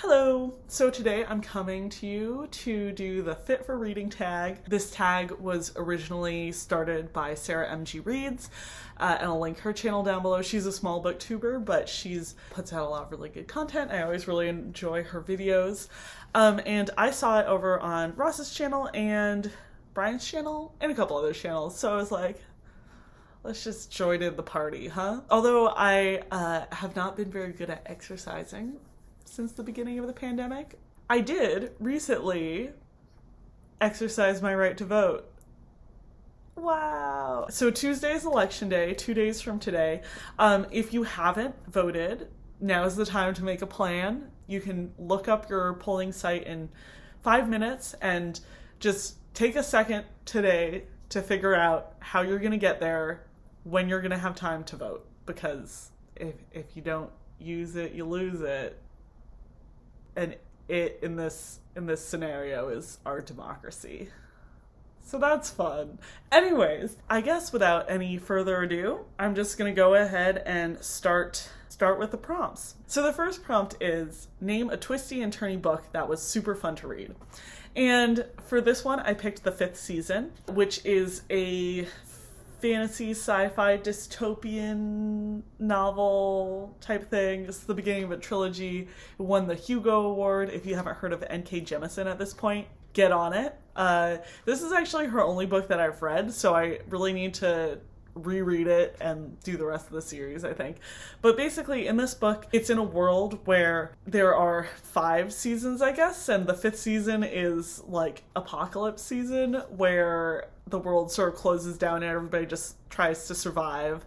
Hello! So today I'm coming to you to do the Fit for Reading tag. This tag was originally started by Sarah M.G. Reads, and I'll link her channel down below. She's a small booktuber, but she's puts out a lot of really good content. I always really enjoy her videos. And I saw it over on Ross's channel and Brian's channel and a couple other channels. So I was like, let's just join in the party, huh? Although I have not been very good at exercising since the beginning of the pandemic, I did recently exercise my right to vote. Wow. So Tuesday is election day, 2 days from today. If you haven't voted, now is the time to make a plan. You can look up your polling site in 5 minutes and just take a second today to figure out how you're going to get there, when you're going to have time to vote. Because if you don't use it, you lose it. And it in this scenario is our democracy. So that's fun. Anyways, I guess without any further ado, I'm just gonna go ahead and start with the prompts. So the first prompt is name a twisty and turny book that was super fun to read. And for this one, I picked The Fifth Season, which is a fantasy sci-fi dystopian novel type thing. It's the beginning of a trilogy. It won the Hugo Award. If you haven't heard of N.K. Jemisin at this point, get on it. This is actually her only book that I've read, so I really need to reread it and do the rest of the series, I think. But basically, in this book, it's in a world where there are 5 seasons, I guess, and the 5th season is like apocalypse season, where the world sort of closes down and everybody just tries to survive.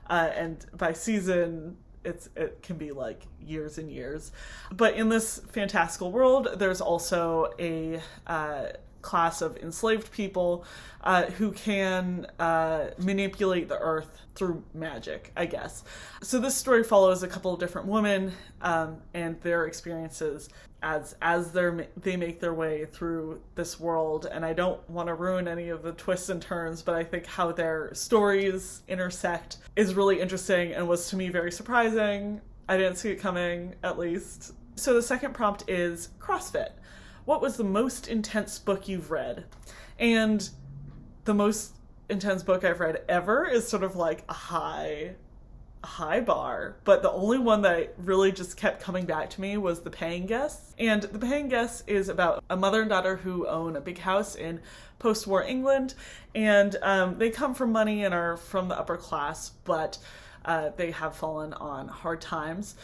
And by season, it can be like years and years. But in this fantastical world, there's also a class of enslaved people who can manipulate the earth through magic, I guess. So this story follows a couple of different women and their experiences as they make their way through this world. And I don't want to ruin any of the twists and turns, but I think how their stories intersect is really interesting and was to me very surprising. I didn't see it coming, at least. So the second prompt is CrossFit. What was the most intense book you've read? And the most intense book I've read ever is sort of like a high bar. But the only one that really just kept coming back to me was The Paying Guests. And The Paying Guests is about a mother and daughter who own a big house in post-war England. And they come from money and are from the upper class, but they have fallen on hard times.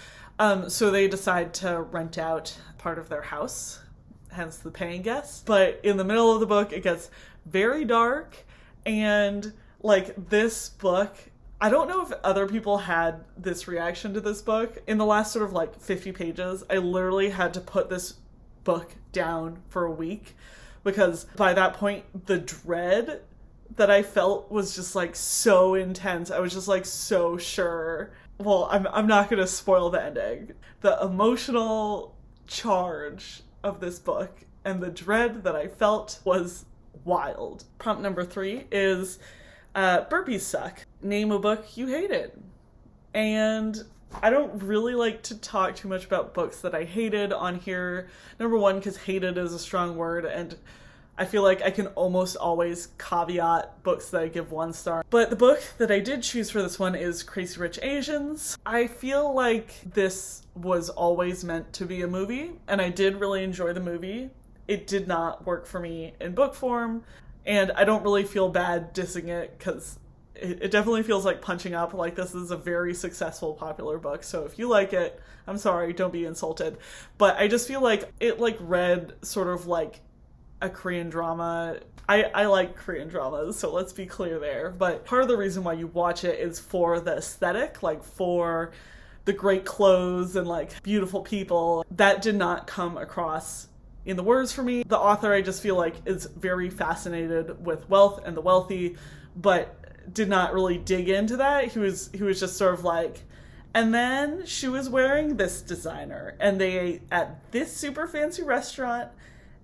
So they decide to rent out part of their house, hence The Paying Guests. But in the middle of the book, it gets very dark, and like this book, I don't know if other people had this reaction to this book. In the last sort of like 50 pages, I literally had to put this book down for a week, because by that point, the dread that I felt was just like so intense. I was just like so sure. Well, I'm not going to spoil the ending. The emotional charge of this book and the dread that I felt was wild. Prompt number 3 is Burpees suck. Name a book you hated. And I don't really like to talk too much about books that I hated on here. Number 1, because hated is a strong word, and I feel like I can almost always caveat books that I give 1 star. But the book that I did choose for this one is Crazy Rich Asians. I feel like this was always meant to be a movie, and I did really enjoy the movie. It did not work for me in book form, and I don't really feel bad dissing it, because it definitely feels like punching up. Like, this is a very successful, popular book, so if you like it, I'm sorry, don't be insulted. But I just feel like it like read sort of like a Korean drama. I like Korean dramas, so let's be clear there. But part of the reason why you watch it is for the aesthetic, like for the great clothes and like beautiful people. That did not come across in the words for me. The author, I just feel like, is very fascinated with wealth and the wealthy, but did not really dig into that. He was just sort of like, and then she was wearing this designer, and they ate at this super fancy restaurant,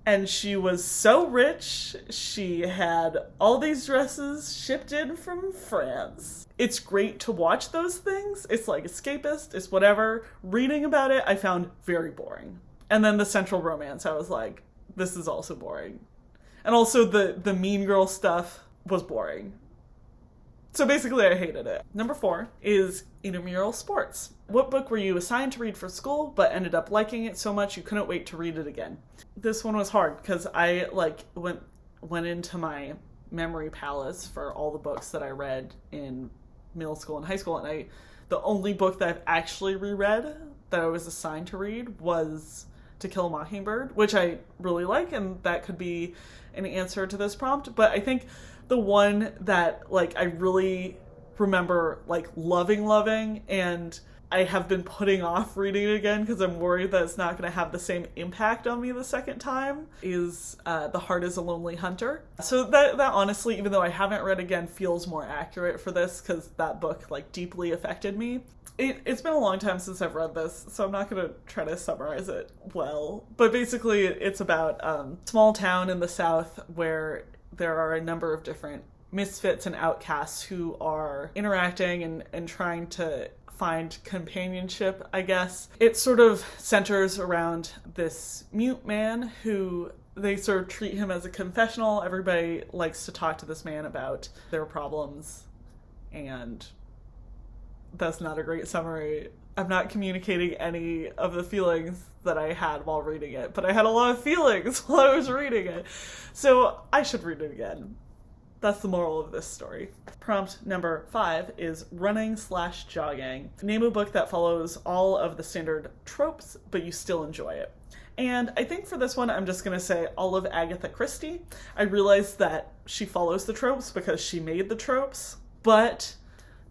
and she was so rich, she had all these dresses shipped in from France. It's great to watch those things. It's like escapist, it's whatever. Reading about it, I found very boring. And then the central romance, I was like, this is also boring. And also the mean girl stuff was boring. So basically I hated it. Number 4 is Intermural Sports. What book were you assigned to read for school but ended up liking it so much you couldn't wait to read it again? This one was hard because I went into my memory palace for all the books that I read in middle school and high school, and the only book that I've actually reread that I was assigned to read was To Kill a Mockingbird, which I really like, and that could be an answer to this prompt. But I think the one that I really remember loving, and I have been putting off reading it again because I'm worried that it's not going to have the same impact on me the second time, is The Heart is a Lonely Hunter. So that honestly, even though I haven't read again, feels more accurate for this because that book deeply affected me. It's been a long time since I've read this, so I'm not going to try to summarize it well. But basically, it's about a small town in the South where there are a number of different misfits and outcasts who are interacting and trying to find companionship, I guess. It sort of centers around this mute man who they sort of treat him as a confessional. Everybody likes to talk to this man about their problems, and that's not a great summary. I'm not communicating any of the feelings that I had while reading it, but I had a lot of feelings while I was reading it. So I should read it again. That's the moral of this story. Prompt number 5 is running/jogging. Name a book that follows all of the standard tropes, but you still enjoy it. And I think for this one, I'm just going to say all of Agatha Christie. I realized that she follows the tropes because she made the tropes, but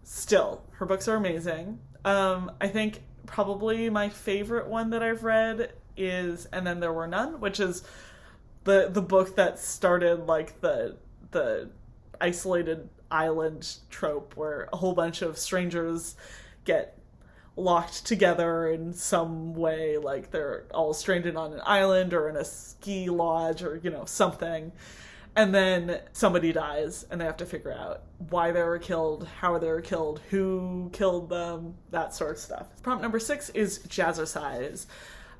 still, her books are amazing. I think probably my favorite one that I've read is And Then There Were None, which is the book that started the isolated island trope where a whole bunch of strangers get locked together in some way, they're all stranded on an island or in a ski lodge or something, and then somebody dies and they have to figure out why they were killed, how they were killed, who killed them, that sort of stuff. Prompt number 6 is Jazzercise,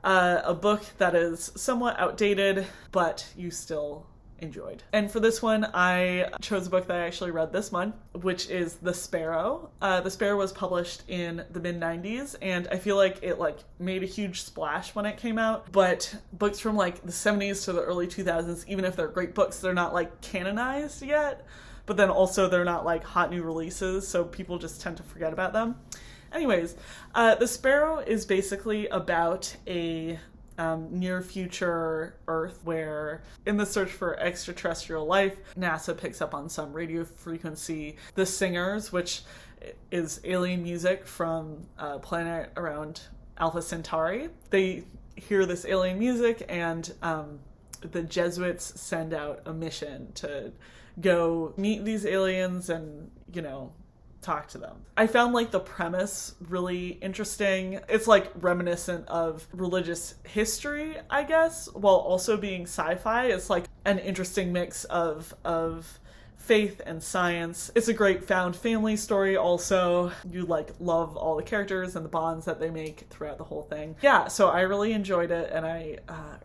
a book that is somewhat outdated but you still enjoyed. And for this one, I chose a book that I actually read this month, which is The Sparrow. The Sparrow was published in the mid-90s, and I feel like it made a huge splash when it came out, but books from the 70s to the early 2000s, even if they're great books, they're not canonized yet, but then also they're not hot new releases, so people just tend to forget about them. Anyways, The Sparrow is basically about a near future Earth where, in the search for extraterrestrial life, NASA picks up on some radio frequency. The Singers, which is alien music from a planet around Alpha Centauri, they hear this alien music, and the Jesuits send out a mission to go meet these aliens and, talk to them. I found the premise really interesting. It's reminiscent of religious history, I guess, while also being sci-fi. It's an interesting mix of faith and science. It's a great found family story also. You love all the characters and the bonds that they make throughout the whole thing. Yeah, so I really enjoyed it, and I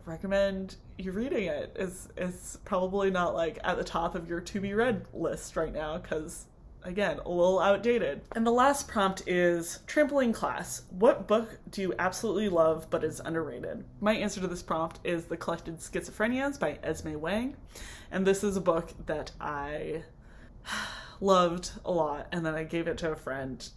recommend you reading it. It's probably not at the top of your to be read list right now because, again, a little outdated. And the last prompt is Trampoline Class. What book do you absolutely love but is underrated? My answer to this prompt is The Collected Schizophrenias by Esme Wang. And this is a book that I loved a lot, and then I gave it to a friend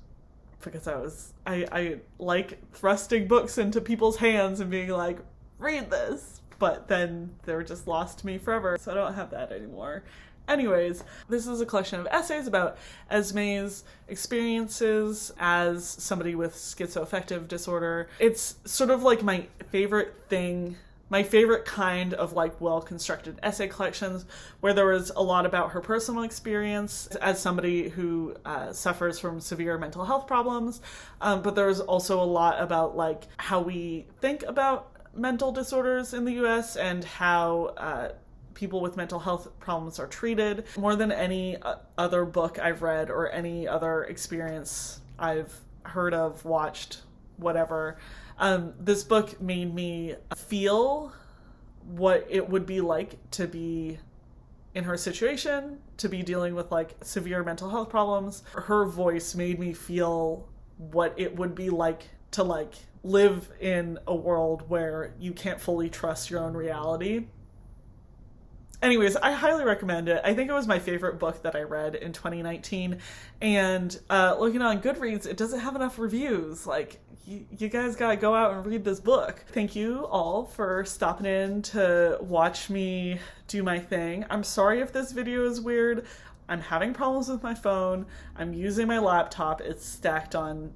because I like thrusting books into people's hands and being like, read this. But then they were just lost to me forever, so I don't have that anymore. Anyways, this is a collection of essays about Esme's experiences as somebody with schizoaffective disorder. It's sort of my favorite thing, my favorite kind of well-constructed essay collections where there was a lot about her personal experience as somebody who suffers from severe mental health problems, but there was also a lot about how we think about mental disorders in the US and how people with mental health problems are treated. More than any other book I've read or any other experience I've heard of, watched, whatever, This book made me feel what it would be like to be in her situation, to be dealing with like severe mental health problems. Her voice made me feel what it would be like to like live in a world where you can't fully trust your own reality. Anyways, I highly recommend it. I think it was my favorite book that I read in 2019. And looking on Goodreads, it doesn't have enough reviews. Like, you guys gotta go out and read this book. Thank you all for stopping in to watch me do my thing. I'm sorry if this video is weird. I'm having problems with my phone. I'm using my laptop. It's stacked on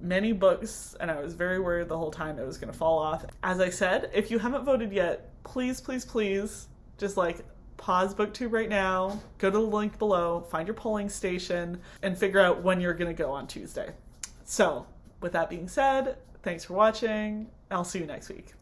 many books, and I was very worried the whole time it was gonna fall off. As I said, if you haven't voted yet, please, please, please, just like pause BookTube right now, go to the link below, find your polling station, and figure out when you're gonna go on Tuesday. So, with that being said, thanks for watching. I'll see you next week.